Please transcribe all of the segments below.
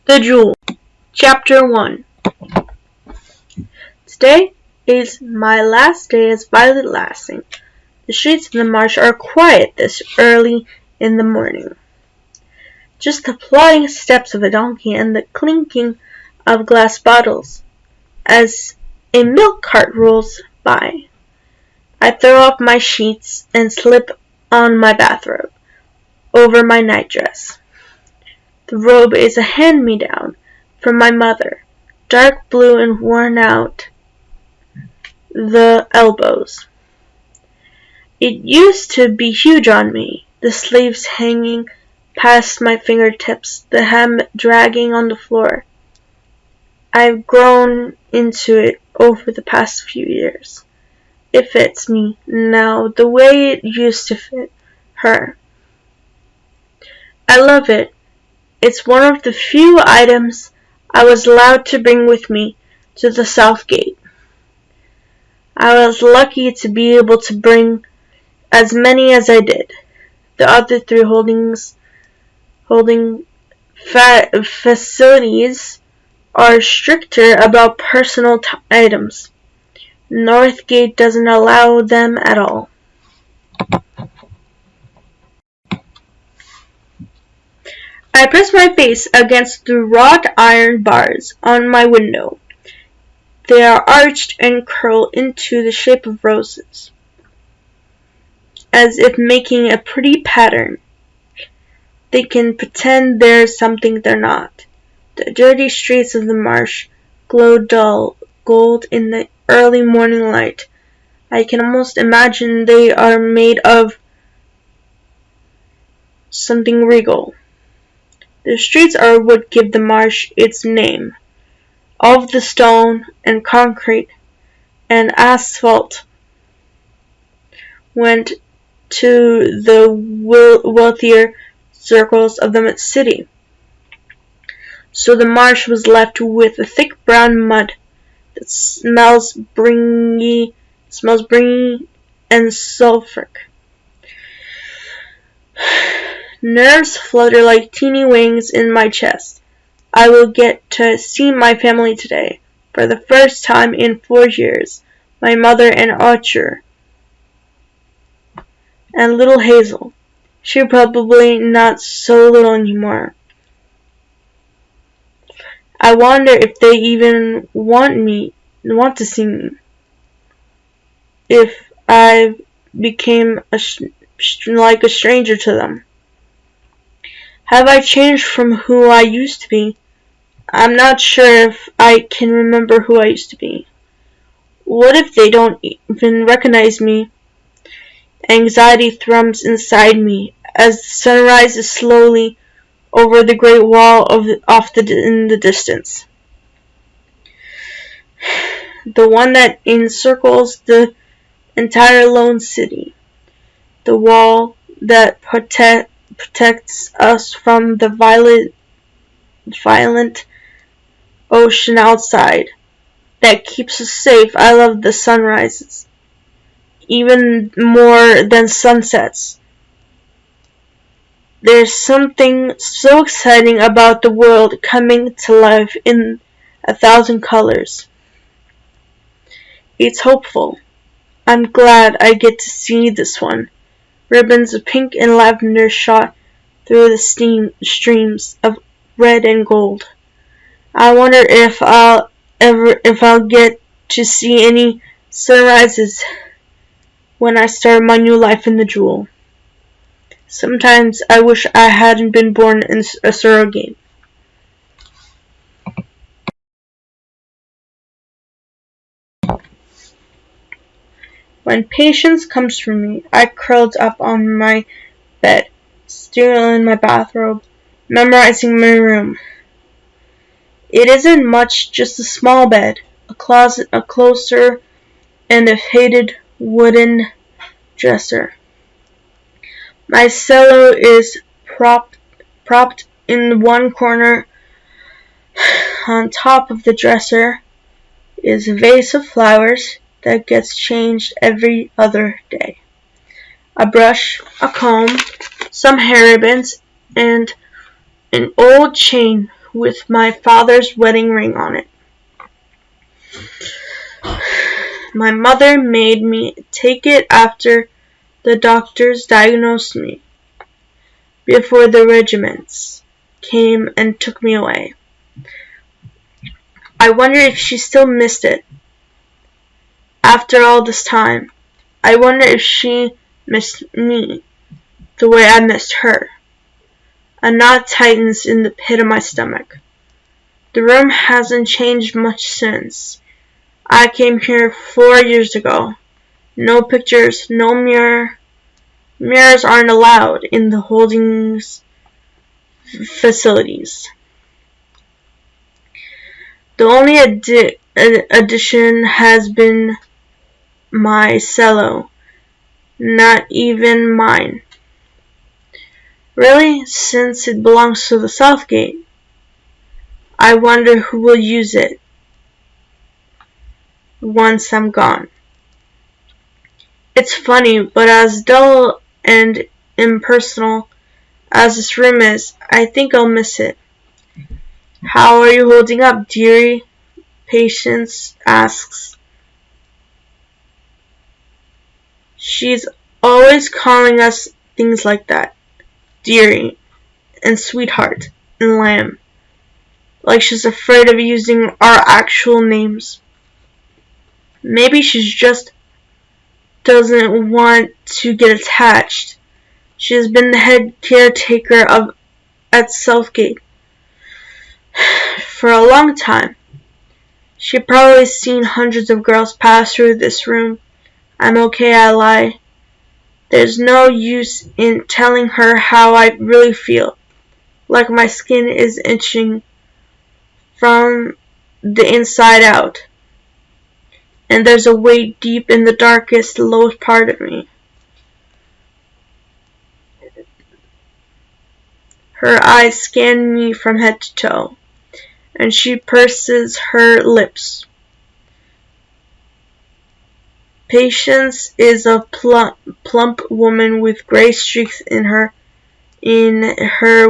The Jewel, Chapter 1. Today is my last day as Violet Lassing. The streets of the marsh are quiet this early in the morning. Just the plodding steps of a donkey and the clinking of glass bottles as a milk cart rolls by. I throw off my sheets and slip on my bathrobe over my nightdress. The robe is a hand-me-down from my mother, dark blue and worn out the elbows. It used to be huge on me, the sleeves hanging past my fingertips, the hem dragging on the floor. I've grown into it over the past few years. It fits me now the way it used to fit her. I love it. It's one of the few items I was allowed to bring with me to the South Gate. I was lucky to be able to bring as many as I did. The other three holding facilities are stricter about personal items. North Gate doesn't allow them at all. I press my face against the wrought iron bars on my window. They are arched and curl into the shape of roses, as if making a pretty pattern. They can pretend they're something they're not. The dirty streets of the marsh glow dull gold in the early morning light. I can almost imagine they are made of something regal. The streets are what give the marsh its name. All of the stone and concrete and asphalt went to the wealthier circles of the city. So the marsh was left with a thick brown mud that smells bringy and sulfuric. Nerves flutter like teeny wings in my chest. I will get to see my family today, for the first time in 4 years. My mother and Archer. And little Hazel. She's probably not so little anymore. I wonder if they even want to see me. If I became like a stranger to them. Have I changed from who I used to be? I'm not sure if I can remember who I used to be. What if they don't even recognize me? Anxiety thrums inside me as the sun rises slowly over the great wall in the distance. The one that encircles the entire lone city. The wall that protects us from the violent ocean outside, that keeps us safe. I love the sunrises, even more than sunsets. There's something so exciting about the world coming to life in 1,000 colors. It's hopeful. I'm glad I get to see this one. Ribbons of pink and lavender shot through the streams of red and gold. I wonder if I'll get to see any sunrises when I start my new life in the Jewel. Sometimes I wish I hadn't been born in a surrogate. When patience comes for me, I curled up on my bed, still in my bathrobe, memorizing my room. It isn't much, just a small bed, a closet, a closer, and a faded wooden dresser. My cello is propped in one corner. On top of the dresser is a vase of flowers that gets changed every other day. A brush, a comb, some hair ribbons, and an old chain with my father's wedding ring on it. My mother made me take it after the doctors diagnosed me, before the regiments came and took me away. I wonder if she still missed it. After all this time, I wonder if she missed me the way I missed her. A knot tightens in the pit of my stomach. The room hasn't changed much since. I came here 4 years ago. No pictures, no mirror. Mirrors aren't allowed in the holdings facilities. The only addition has been my cello, not even mine. Really, since it belongs to the Southgate, I wonder who will use it once I'm gone. It's funny, but as dull and impersonal as this room is, I think I'll miss it. How are you holding up, dearie? Patience asks. She's always calling us things like that. Dearie, and sweetheart, and lamb. Like she's afraid of using our actual names. Maybe she just doesn't want to get attached. She has been the head caretaker at Southgate for a long time. She probably seen hundreds of girls pass through this room. I'm okay, I lie. There's no use in telling her how I really feel, like my skin is itching from the inside out, and there's a weight deep in the darkest, lowest part of me. Her eyes scan me from head to toe, and she purses her lips. Patience is a plump woman with gray streaks in her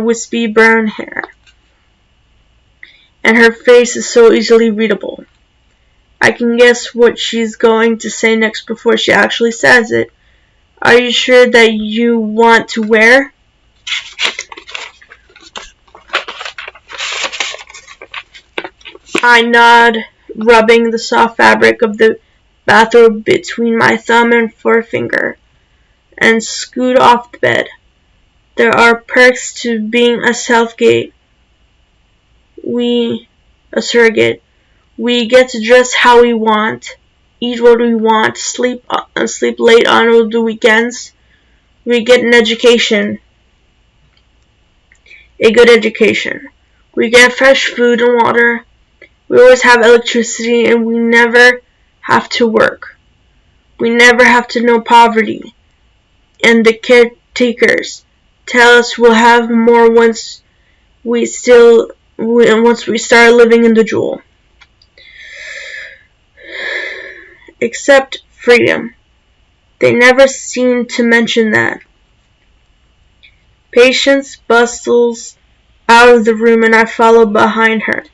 wispy brown hair, and her face is so easily readable. I can guess what she's going to say next before she actually says it. Are you sure that you want to wear? I nod, rubbing the soft fabric of the bathrobe between my thumb and forefinger, and scoot off the bed. There are perks to being a Southgate. A surrogate. We get to dress how we want, eat what we want, sleep late on the weekends. We get an education. A good education. We get fresh food and water. We always have electricity, and we never have to work. We never have to know poverty. And the caretakers tell us we'll have more once we start living in the jewel. Except freedom. They never seem to mention that. Patience bustles out of the room, and I follow behind her.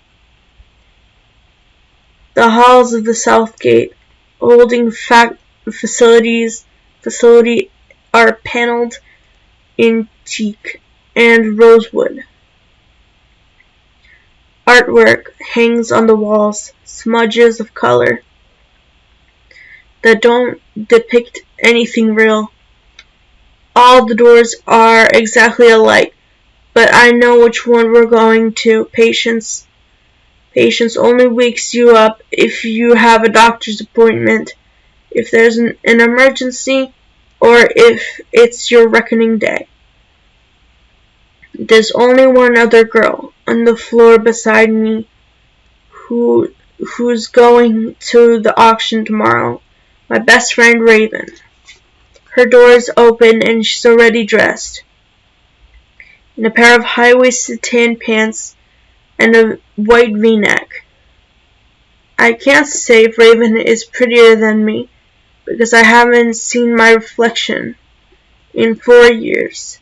The halls of the Southgate holding facility are paneled in teak and rosewood. Artwork hangs on the walls, smudges of color that don't depict anything real. All the doors are exactly alike, but I know which one we're going to. Patience only wakes you up if you have a doctor's appointment, if there's an emergency, or if it's your reckoning day. There's only one other girl on the floor beside me who's going to the auction tomorrow. My best friend Raven. Her door is open and she's already dressed in a pair of high-waisted tan pants and a white V-neck. I can't say if Raven is prettier than me because I haven't seen my reflection in 4 years.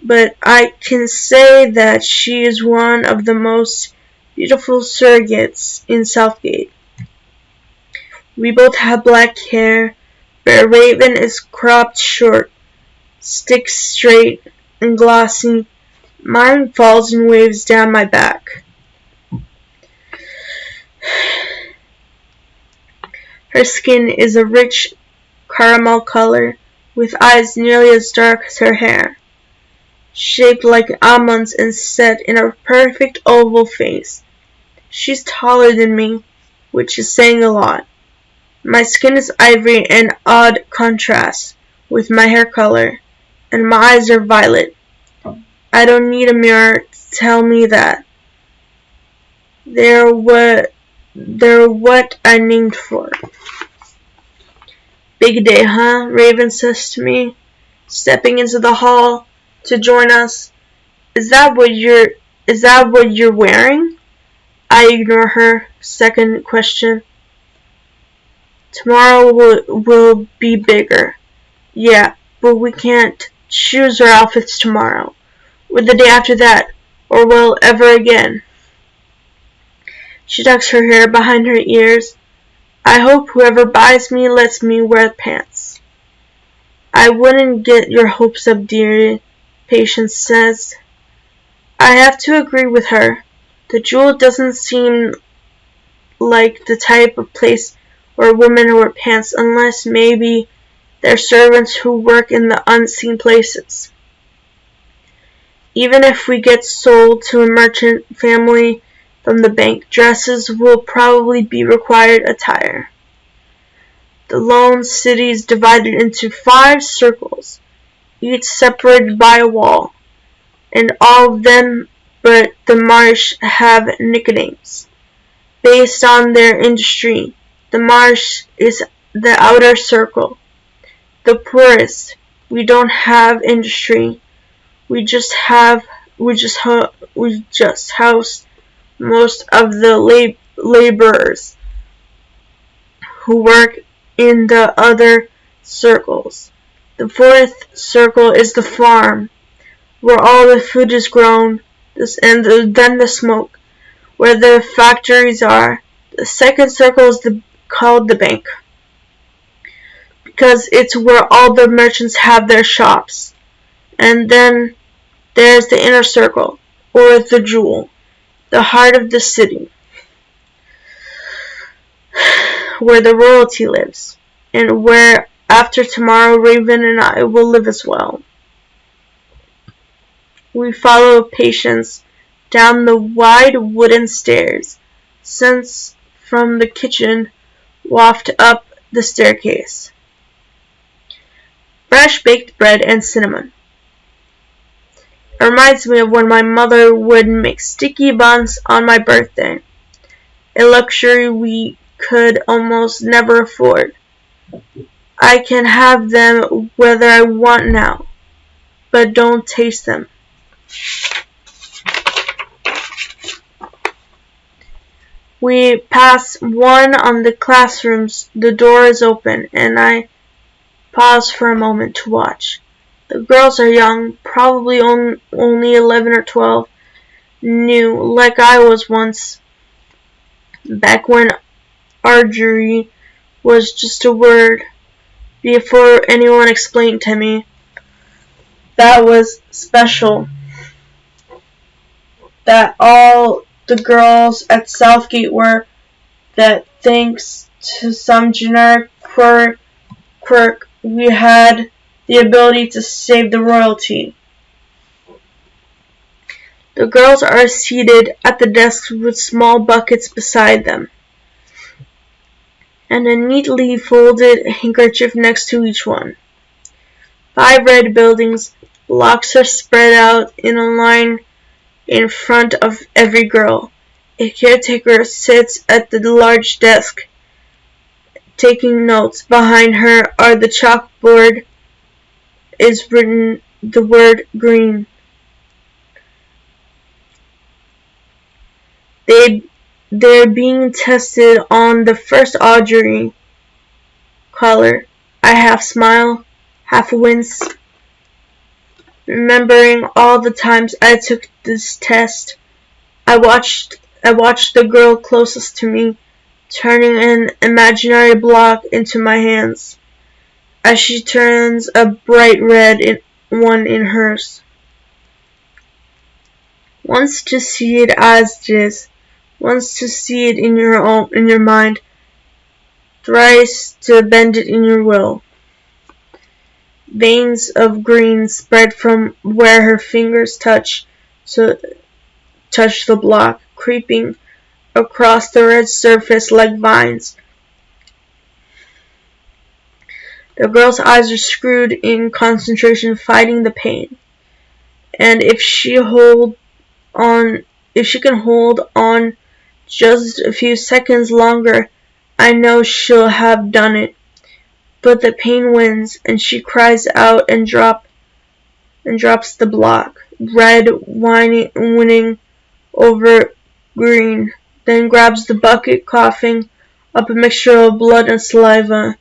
but I can say that she is one of the most beautiful surrogates in Southgate. We both have black hair, but Raven is cropped short, sticks straight and glossy. Mine falls in waves down my back. Her skin is a rich caramel color, with eyes nearly as dark as her hair, shaped like almonds and set in a perfect oval face. She's taller than me, which is saying a lot. My skin is ivory in odd contrast with my hair color, and my eyes are violet. I don't need a mirror to tell me that. They're what I'm named for. Big day, huh? Raven says to me, stepping into the hall to join us. Is that what you're wearing? I ignore her second question. Tomorrow will be bigger. Yeah, but we can't choose our outfits tomorrow, or the day after that, or well, ever again. She tucks her hair behind her ears. I hope whoever buys me lets me wear pants. I wouldn't get your hopes up, dearie, Patience says. I have to agree with her. The Jewel doesn't seem like the type of place where women wear pants unless maybe they're servants who work in the unseen places. Even if we get sold to a merchant family from the bank, dresses will probably be required attire. The lone city is divided into 5 circles, each separated by a wall, and all of them but the Marsh have nicknames. Based on their industry, the Marsh is the outer circle. The poorest. We don't have industry. We just house most of the laborers who work in the other circles. The 4th circle is the farm, where all the food is grown, and then the smoke, where the factories are. The 2nd circle is called the bank, because it's where all the merchants have their shops. And then there's the inner circle, or the Jewel, the heart of the city, where the royalty lives, and where after tomorrow Raven and I will live as well. We follow Patience down the wide wooden stairs, scents from the kitchen waft up the staircase. Fresh baked bread and cinnamon. It reminds me of when my mother would make sticky buns on my birthday, a luxury we could almost never afford. I can have them whether I want now, but don't taste them. We pass one of the classrooms. The door is open, and I pause for a moment to watch. The girls are young, probably only 11 or 12, new, like I was once, back when archery was just a word, before anyone explained to me that was special, that all the girls at Southgate were, that thanks to some generic quirk we had the ability to save the royalty. The girls are seated at the desks with small buckets beside them, and a neatly folded handkerchief next to each one. 5 red buildings, blocks are spread out in a line in front of every girl. A caretaker sits at the large desk, taking notes. Behind her on the chalkboard is written the word green. They're being tested on the first Audrey color. I half smile, half wince. remembering all the times I took this test. I watched the girl closest to me turning an imaginary block into my hands as she turns a bright red one in hers. Once to see it as it is, once to see it in your mind, thrice to bend it in your will. Veins of green spread from where her fingers touch the block, creeping across the red surface like vines. The girl's eyes are screwed in concentration, fighting the pain. And if she can hold on just a few seconds longer, I know she'll have done it. But the pain wins, and she cries out and drops the block, red winning over green, then grabs the bucket, coughing up a mixture of blood and saliva.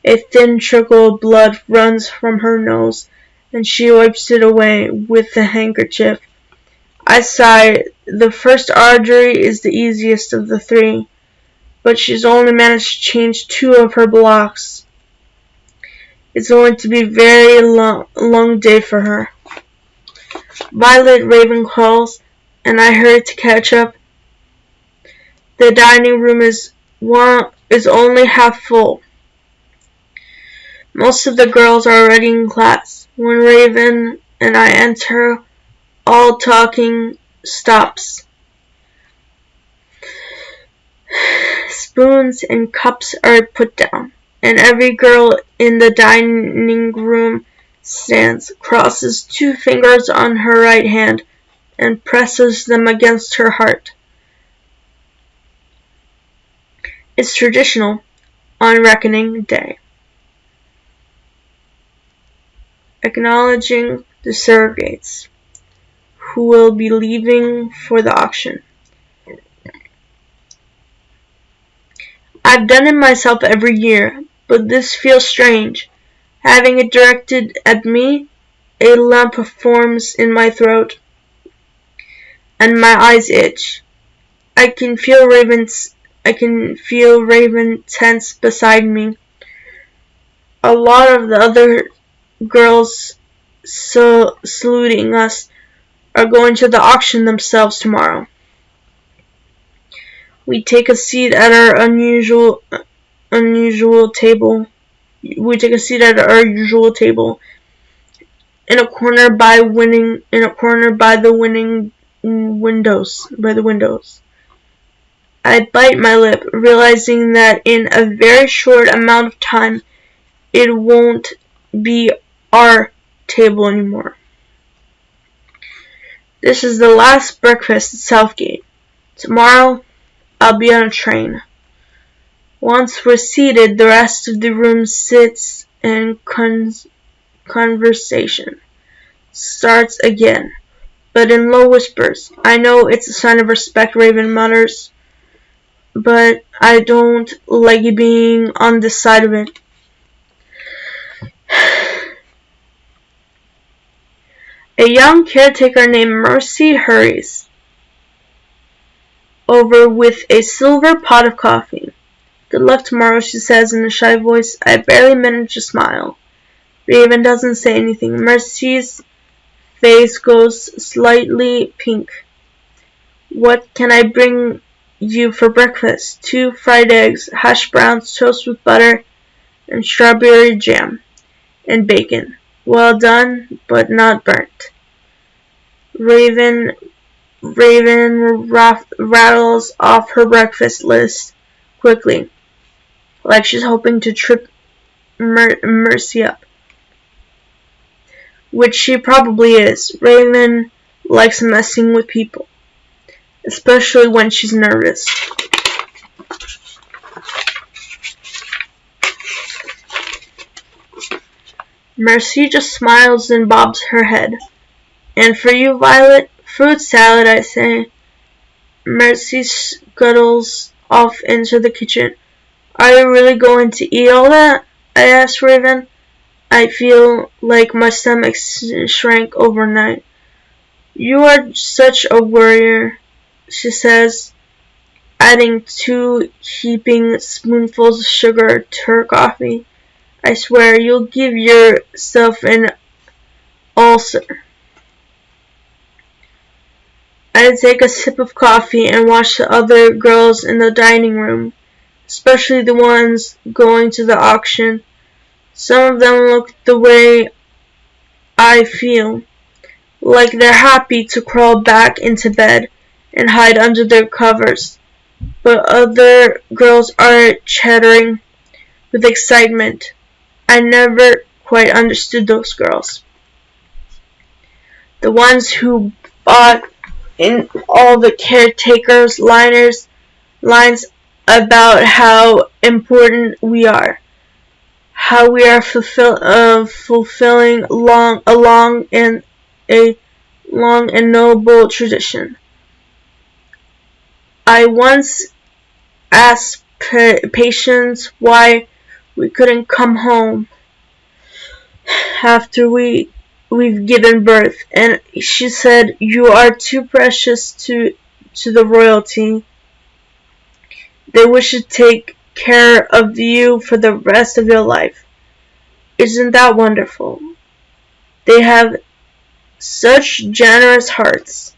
A thin trickle of blood runs from her nose, and she wipes it away with the handkerchief. I sigh. The first artery is the easiest of the three, but she's only managed to change 2 of her blocks. It's going to be a very long day for her. Violet Raven calls, and I hurry to catch up. The dining room is only half full. Most of the girls are already in class. When Raven and I enter, all talking stops. Spoons and cups are put down, and every girl in the dining room stands, crosses 2 fingers on her right hand, and presses them against her heart. It's traditional on Reckoning Day. Acknowledging the surrogates, who will be leaving for the auction. I've done it myself every year, but this feels strange. Having it directed at me, a lump forms in my throat, and my eyes itch. I can feel Raven tense beside me. A lot of the other girls saluting us are going to the auction themselves tomorrow. We take a seat at our unusual table. We take a seat at our usual table in a corner by the windows. I bite my lip, realizing that in a very short amount of time it won't be our table anymore. This is the last breakfast at Southgate. Tomorrow I'll be on a train. Once we're seated, the rest of the room sits and conversation starts again, but in low whispers. I know it's a sign of respect, Raven mutters, but I don't like being on this side of it. A young caretaker named Mercy hurries over with a silver pot of coffee. Good luck tomorrow, she says in a shy voice. I barely manage to smile. Raven doesn't say anything. Mercy's face goes slightly pink. What can I bring you for breakfast? 2 fried eggs, hash browns, toast with butter, and strawberry jam, and bacon. Well done, but not burnt. Raven rattles off her breakfast list quickly, like she's hoping to trip Mercy up. Which she probably is. Raven likes messing with people, especially when she's nervous. Mercy just smiles and bobs her head. And for you, Violet, fruit salad, I say. Mercy scuttles off into the kitchen. Are you really going to eat all that? I asked Raven. I feel like my stomach shrank overnight. You are such a warrior, she says, adding 2 heaping spoonfuls of sugar to her coffee. I swear you'll give yourself an ulcer. I take a sip of coffee and watch the other girls in the dining room, especially the ones going to the auction. Some of them look the way I feel, like they're happy to crawl back into bed and hide under their covers, but other girls are chattering with excitement. I never quite understood those girls. The ones who bought in all the caretakers' lines about how important we are, how we are fulfilling a long and noble tradition. I once asked Patience why we couldn't come home after we've given birth, and she said, "You are too precious to the royalty. They wish to take care of you for the rest of your life." Isn't that wonderful? They have such generous hearts.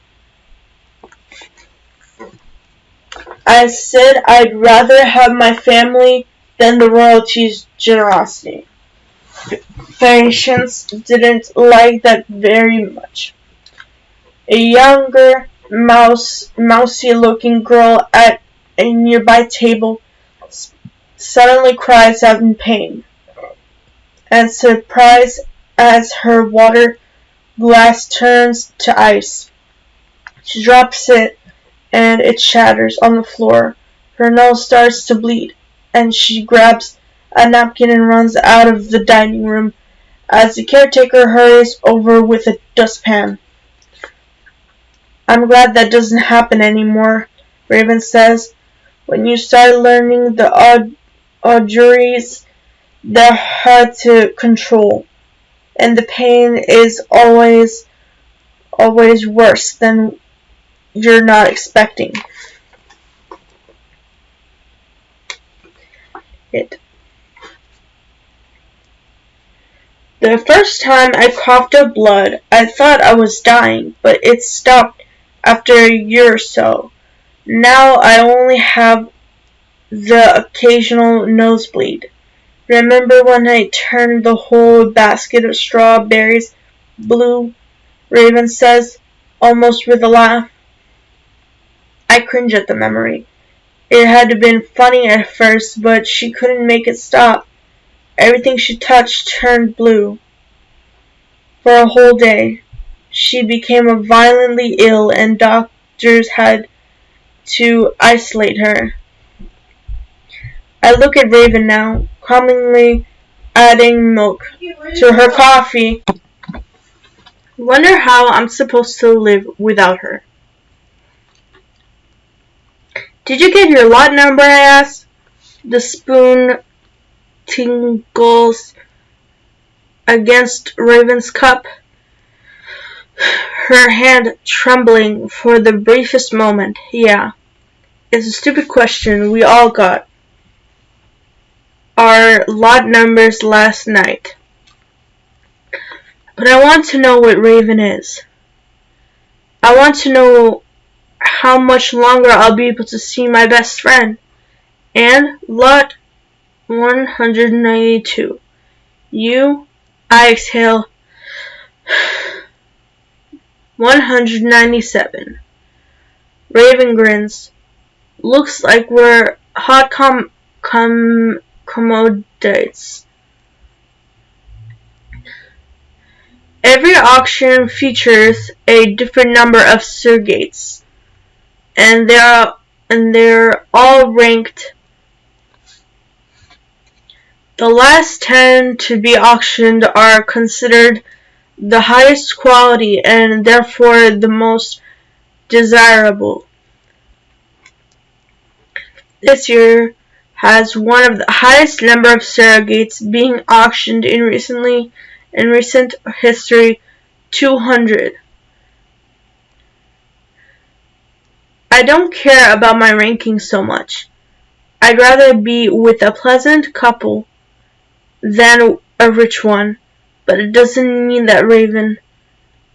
I said I'd rather have my family than the royalty's generosity. Patience didn't like that very much. A younger, mousy-looking girl at a nearby table suddenly cries out in pain, and surprised as her water glass turns to ice. She drops it, and it shatters on the floor. Her nose starts to bleed, and she grabs a napkin and runs out of the dining room as the caretaker hurries over with a dustpan. "I'm glad that doesn't happen anymore," Raven says. "When you start learning the auguries, they're hard to control, and the pain is always worse than you're not expecting it." The first time I coughed up blood, I thought I was dying, but it stopped after a year or so. Now I only have the occasional nosebleed. "Remember when I turned the whole basket of strawberries blue?" Raven says, almost with a laugh. I cringe at the memory. It had been funny at first, but she couldn't make it stop. Everything she touched turned blue. For a whole day, she became violently ill, and doctors had to isolate her. I look at Raven now, calmly adding milk to her coffee. Wonder how I'm supposed to live without her. "Did you get your lot number?" I asked. The spoon tinkles against Raven's cup, her hand trembling for the briefest moment. "Yeah, it's a stupid question. We all got our lot numbers last night. But I want to know what Raven is. I want to know how much longer I'll be able to see my best friend. And lot 192. You," I exhale, 197. Raven grins. "Looks like we're hot commodities." Every auction features a different number of surrogates, and they're all ranked. The last 10 to be auctioned are considered the highest quality and therefore the most desirable. This year, has one of the highest number of surrogates, being auctioned in recent history, 200. I don't care about my ranking so much. I'd rather be with a pleasant couple than a rich one, but it doesn't mean that Raven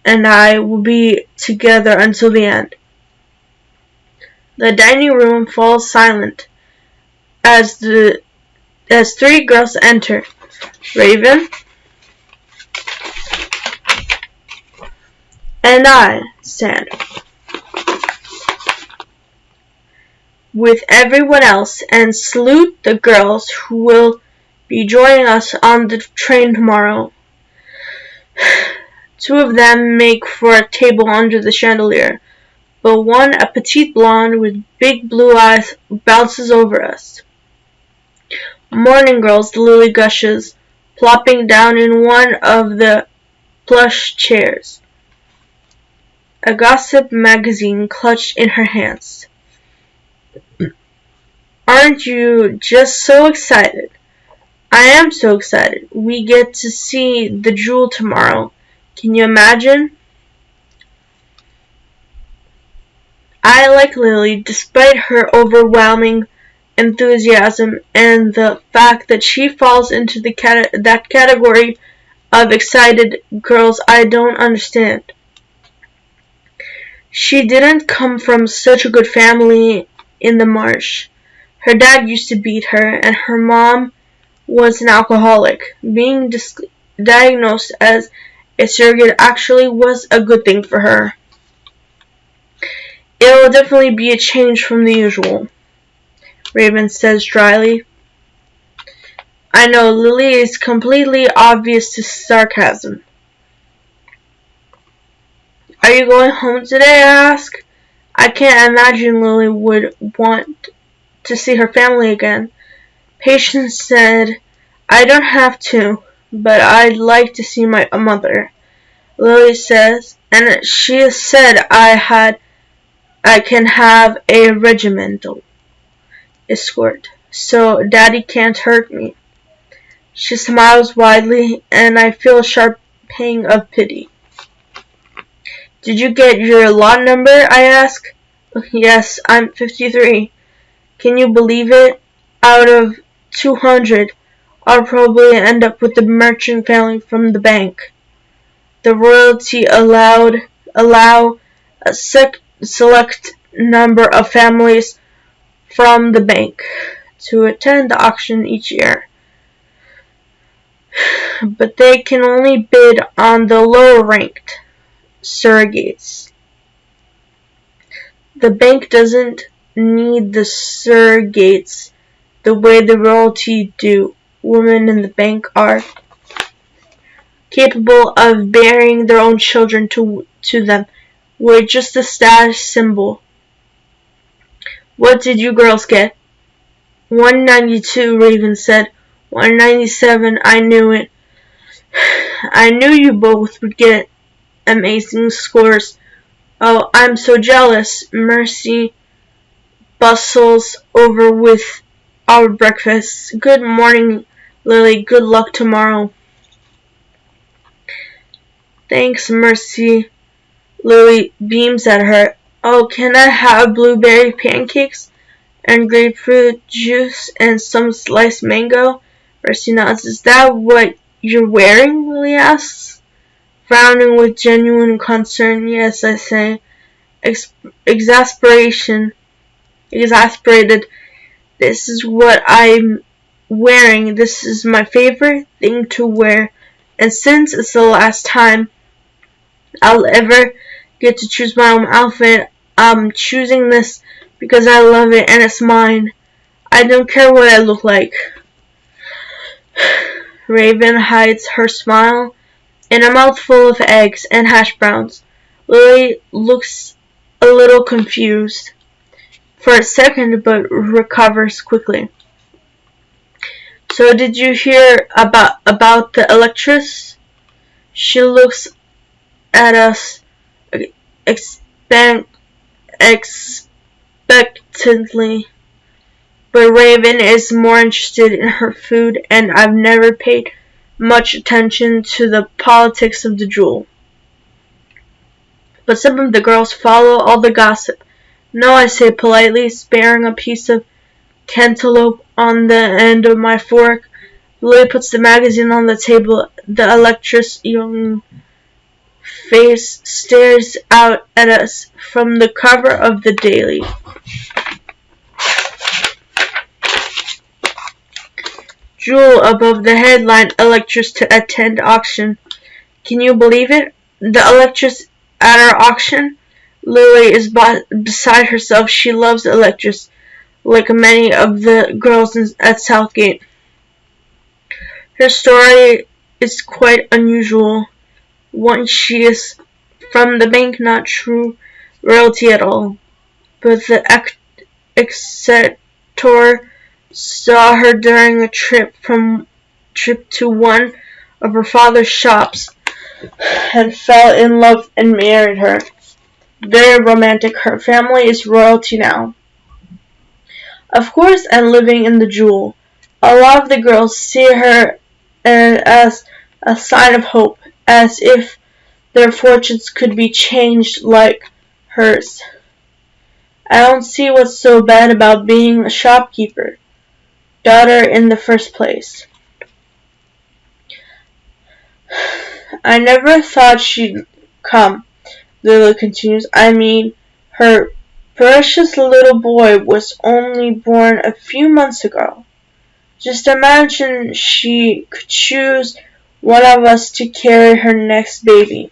and I will be together until the end. The dining room falls silent as three girls enter. Raven and I stand with everyone else and salute the girls who will be joining us on the train tomorrow. Two of them make for a table under the chandelier, but one, a petite blonde with big blue eyes, bounces over us. Morning, girls, Lily gushes, plopping down in one of the plush chairs, a gossip magazine clutched in her hands. Aren't you just so excited? I am so excited. We get to see the jewel tomorrow. Can you imagine? I like Lily, despite her overwhelming enthusiasm and the fact that she falls into that category of excited girls I don't understand. She didn't come from such a good family in the marsh. Her dad used to beat her, and her mom was an alcoholic. Being diagnosed as a surrogate actually was a good thing for her. It'll definitely be a change from the usual, Raven says dryly. I know, Lily is completely obvious to sarcasm. Are you going home today, I ask? I can't imagine Lily would want to see her family again. Patience said, I don't have to, but I'd like to see my mother. Lily says, and she has said I can have a regimental escort, so Daddy can't hurt me. She smiles widely, and I feel a sharp pang of pity. Did you get your lot number? I ask. Yes, I'm 53. Can you believe it? Out of 200, I'll probably end up with the merchant family from the bank. The royalty allow a select number of families from the bank to attend the auction each year, but they can only bid on the lower-ranked surrogates. The bank doesn't need the surrogates the way the royalty do. Women in the bank are capable of bearing their own children to them. We're just a status symbol. What did you girls get? 192, Raven said. 197, I knew it. I knew you both would get amazing scores. Oh, I'm so jealous. Mercy bustles over with our breakfast. Good morning, Lily. Good luck tomorrow. Thanks, Mercy. Lily beams at her. Oh, can I have blueberry pancakes and grapefruit juice and some sliced mango? Mercy nods. Is that what you're wearing? Lily asks, frowning with genuine concern. Yes, I say. Exasperated. This is what I'm wearing. This is my favorite thing to wear. And since it's the last time I'll ever get to choose my own outfit, I'm choosing this because I love it and it's mine. I don't care what I look like. Raven hides her smile in a mouthful of eggs and hash browns. Lily looks a little confused for a second, but recovers quickly. So did you hear about the electress? She looks at us expectantly. but Raven is more interested in her food, and I've never paid much attention to the politics of the Jewel. But some of the girls follow all the gossip. No, I say politely, sparing a piece of cantaloupe on the end of my fork. Lily puts the magazine on the table. The Electress young face stares out at us from the cover of the Daily. Jewel above the headline, Electress to attend auction. Can you believe it? The Electress at our auction? Lily is beside herself. She loves Electress, like many of the girls at Southgate. Her story is quite unusual. One, she is from the bank, not true royalty at all. But the executor saw her during a trip to one of her father's shops and fell in love and married her. Very romantic. Her family is royalty now. Of course, and living in the Jewel. A lot of the girls see her as a sign of hope, as if their fortunes could be changed like hers. I don't see what's so bad about being a shopkeeper daughter in the first place. I never thought she'd come, Lily continues. I mean, her precious little boy was only born a few months ago. Just imagine she could choose one of us to carry her next baby.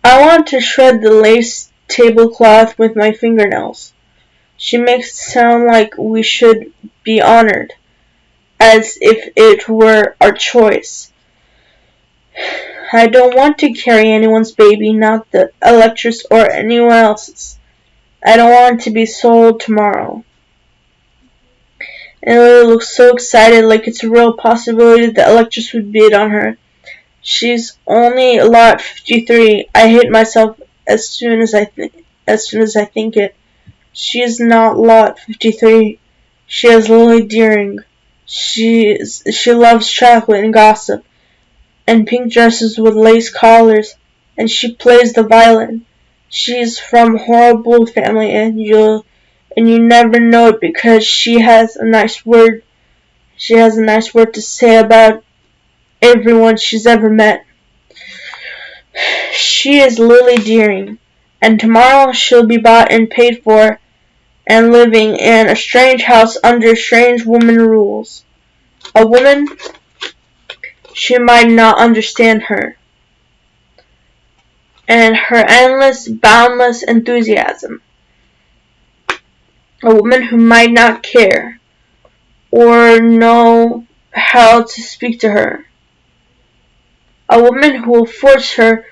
I want to shred the lace tablecloth with my fingernails. She makes it sound like we should be honored, as if it were our choice. I don't want to carry anyone's baby, not the Electress or anyone else's. I don't want to be sold tomorrow. And Lily looks so excited, like it's a real possibility the Electress would bid on her. She's only lot 53. I hate myself as soon as I think it. She is not lot 53. She is Lily Deering. She loves chocolate and gossip, and pink dresses with lace collars, and she plays the violin. She's from horrible family, and you never know it because she has a nice word. She has a nice word to say about everyone she's ever met. She is Lily Deering, and tomorrow she'll be bought and paid for, and living in a strange house under strange woman rules. A woman, she might not understand her, and her endless, boundless enthusiasm. A woman who might not care, or know how to speak to her. A woman who will force her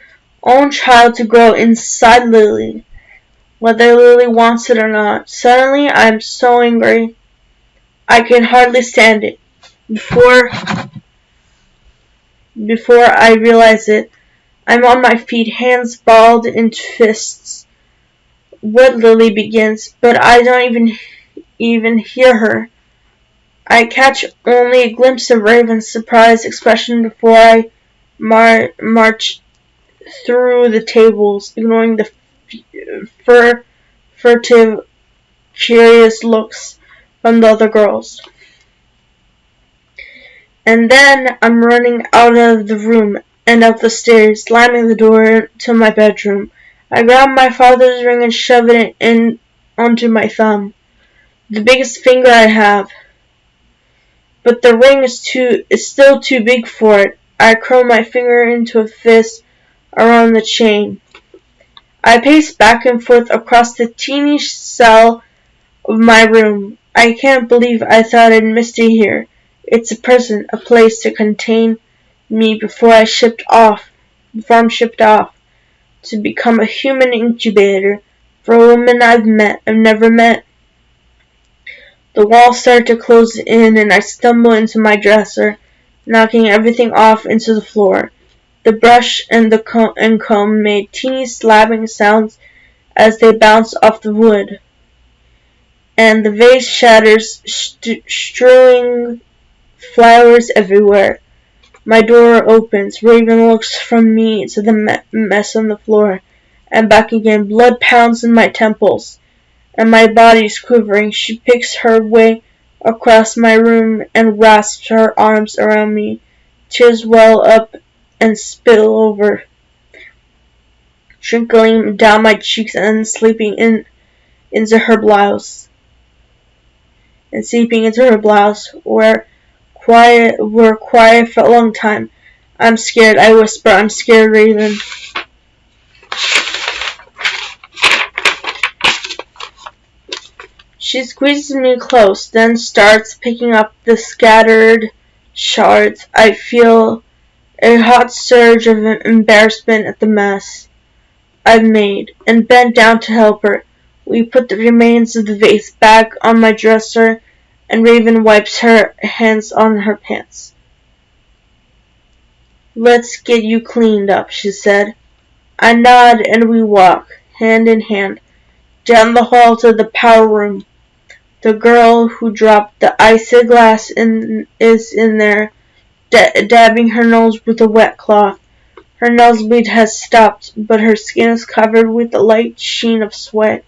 own child to grow inside Lily, whether Lily wants it or not. Suddenly, I'm so angry. I can hardly stand it. Before I realize it, I'm on my feet, hands balled into fists. What Lily begins, but I don't even hear her. I catch only a glimpse of Raven's surprised expression before I march through the tables, ignoring the furtive, curious looks from the other girls. And then I'm running out of the room and up the stairs, slamming the door to my bedroom. I grab my father's ring and shove it in onto my thumb, the biggest finger I have. But the ring is still too big for it. I curl my finger into a fist around the chain. I pace back and forth across the teeny cell of my room. I can't believe I thought I'd missed it here. It's a prison, a place to contain me before I'm shipped off to become a human incubator for a woman I've never met. The walls start to close in and I stumble into my dresser, knocking everything off into the floor. The brush and the comb made teeny slapping sounds as they bounced off the wood. and the vase shatters, strewing flowers everywhere. My door opens. Raven looks from me to the mess on the floor, and back again. Blood pounds in my temples, and my body's quivering. She picks her way across my room and wraps her arms around me. Tears well up and spill over, trickling down my cheeks and seeping into her blouse. We're quiet for a long time. I'm scared, I whisper. I'm scared, Raven. She squeezes me close, then starts picking up the scattered shards. I feel a hot surge of embarrassment at the mess I've made, and bend down to help her. We put the remains of the vase back on my dresser, and Raven wipes her hands on her pants. "Let's get you cleaned up," she said. I nod and we walk, hand in hand, down the hall to the power room. The girl who dropped the isinglass is in there, dabbing her nose with a wet cloth. Her nosebleed has stopped, but her skin is covered with a light sheen of sweat.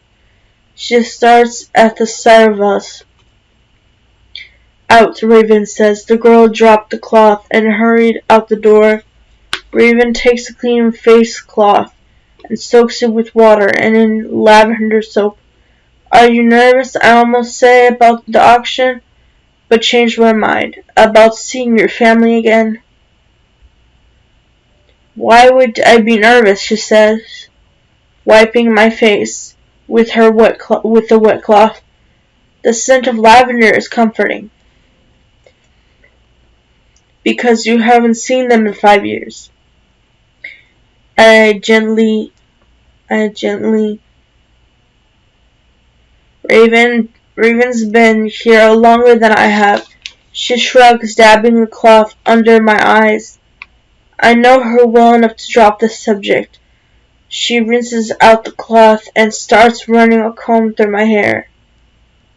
She starts at the sight of us. "Out," Raven says. The girl dropped the cloth and hurried out the door. Raven takes a clean face cloth and soaks it with water and in lavender soap. "Are you nervous?" I almost say, "about the auction," but changed my mind. "About seeing your family again." "Why would I be nervous?" she says, wiping my face with the wet cloth. "The scent of lavender is comforting." "Because you haven't seen them in 5 years." I gently, Raven's been here longer than I have. She shrugs, dabbing the cloth under my eyes. I know her well enough to drop the subject. She rinses out the cloth and starts running a comb through my hair.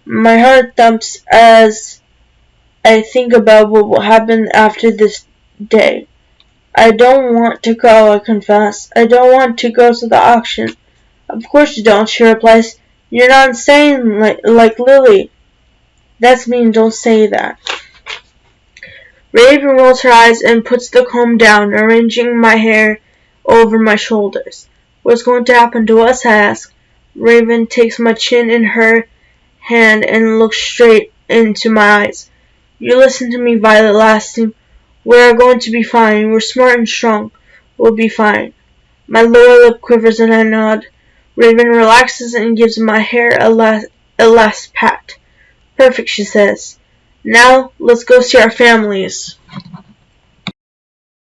My heart thumps as I think about what will happen after this day. I don't want to go, I confess. I don't want to go to the auction. "Of course you don't," she replies. "You're not insane like Lily." "That's mean, don't say that." Raven rolls her eyes and puts the comb down, arranging my hair over my shoulders. "What's going to happen to us?" I ask. Raven takes my chin in her hand and looks straight into my eyes. "You listen to me, Violet Lasting. We're going to be fine. We're smart and strong. We'll be fine." My lower lip quivers and I nod. Raven relaxes and gives my hair a last pat. "Perfect," she says. "Now, let's go see our families."